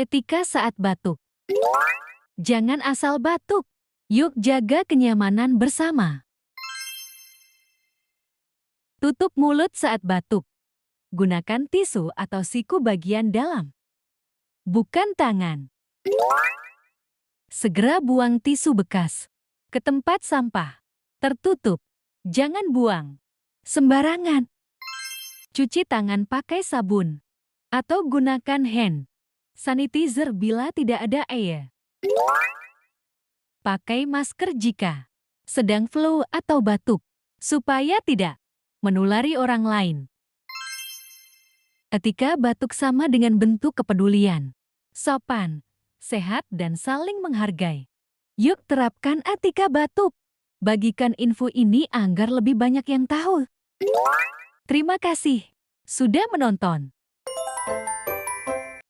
Etika saat batuk. Jangan asal batuk. Yuk jaga kenyamanan bersama. Tutup mulut saat batuk. Gunakan tisu atau siku bagian dalam. Bukan tangan. Segera buang tisu bekas ke tempat sampah. Tertutup. Jangan buang sembarangan. Cuci tangan pakai sabun. Atau gunakan hand sanitizer bila tidak ada air. Pakai masker jika sedang flu atau batuk, supaya tidak menulari orang lain. Etika batuk sama dengan bentuk kepedulian, sopan, sehat dan saling menghargai. Yuk terapkan etika batuk. Bagikan info ini agar lebih banyak yang tahu. Terima kasih sudah menonton.